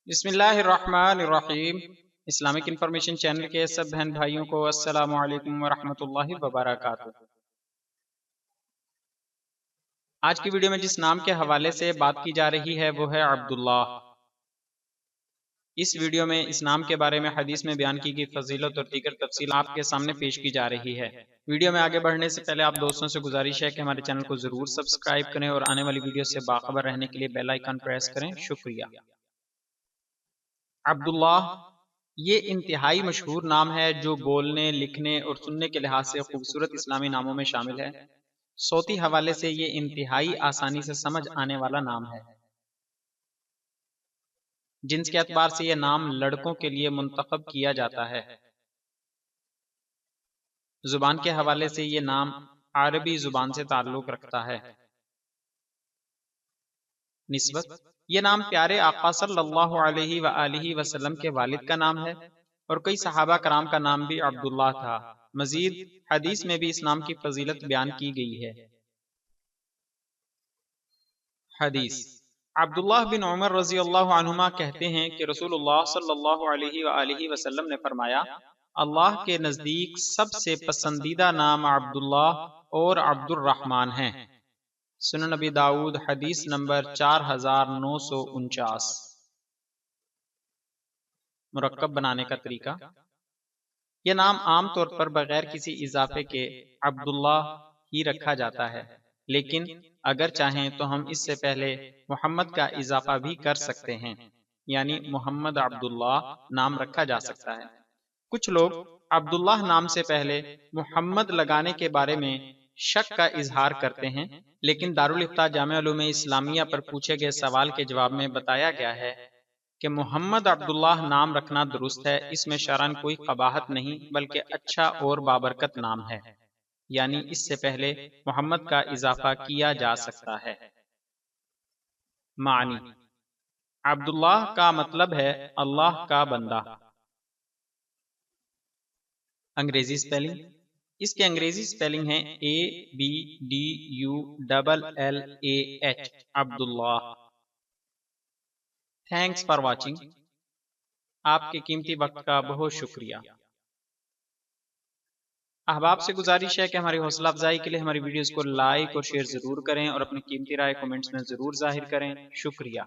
بسم اللہ الرحمن الرحیم۔ اسلامک انفارمیشن چینل کے سب بہن بھائیوں کو السلام علیکم ورحمۃ اللہ وبرکاتہ۔ آج کی ویڈیو میں جس نام کے حوالے سے بات کی جا رہی ہے وہ ہے عبداللہ۔ اس ویڈیو میں اس نام کے بارے میں حدیث میں بیان کی گئی فضیلت اور دیگر تفصیل آپ کے سامنے پیش کی جا رہی ہے۔ ویڈیو میں آگے بڑھنے سے پہلے آپ دوستوں سے گزارش ہے کہ ہمارے چینل کو ضرور سبسکرائب کریں اور آنے والی ویڈیو سے باخبر رہنے کے لیے بیل آئیکن پریس کریں۔ شکریہ۔ عبداللہ یہ انتہائی مشہور نام ہے جو بولنے، لکھنے اور سننے کے لحاظ سے خوبصورت اسلامی ناموں میں شامل ہے۔ صوتی حوالے سے یہ انتہائی آسانی سے سمجھ آنے والا نام ہے۔ جنس کے اعتبار سے یہ نام لڑکوں کے لیے منتخب کیا جاتا ہے۔ زبان کے حوالے سے یہ نام عربی زبان سے تعلق رکھتا ہے۔ نسبت یہ نام پیارے آقا صلی اللہ علیہ وآلہ وسلم کے والد کا نام ہے اور کئی صحابہ کرام کا نام بھی عبداللہ تھا۔ مزید حدیث میں بھی اس نام کی فضیلت بیان کی گئی ہے۔ حدیث عبداللہ بن عمر رضی اللہ عنہما کہتے ہیں کہ رسول اللہ صلی اللہ علیہ وآلہ وسلم نے فرمایا، اللہ کے نزدیک سب سے پسندیدہ نام عبداللہ اور عبد الرحمن ہیں۔ سنن نبی داؤد حدیث نمبر 4949۔ مرکب بنانے کا طریقہ یہ نام عام طور پر بغیر کسی اضافے کے عبداللہ ہی رکھا جاتا ہے، لیکن اگر چاہیں تو ہم اس سے پہلے محمد کا اضافہ بھی کر سکتے ہیں، یعنی محمد عبداللہ نام رکھا جا سکتا ہے۔ کچھ لوگ عبداللہ نام سے پہلے محمد لگانے کے بارے میں شک کا اظہار کرتے ہیں، لیکن دارالافتاء جامع علوم اسلامیہ پر پوچھے گئے سوال کے جواب میں بتایا گیا ہے کہ محمد عبداللہ نام رکھنا درست ہے، اس میں شرعاً کوئی قباحت نہیں بلکہ اچھا اور بابرکت نام ہے، یعنی اس سے پہلے محمد کا اضافہ کیا جا سکتا ہے۔ معنی عبداللہ کا مطلب ہے اللہ کا بندہ۔ انگریزی سپیلنگ اس کے انگریزی سپیلنگ ہے ABDULLAH Abdullah. Thanks for watching. آپ کے قیمتی وقت کا بہت شکریہ۔ احباب سے گزارش ہے کہ ہماری حوصلہ افزائی کے لیے ہماری ویڈیوز کو لائک اور شیئر ضرور کریں اور اپنی قیمتی رائے کومنٹس میں ضرور ظاہر کریں۔ شکریہ۔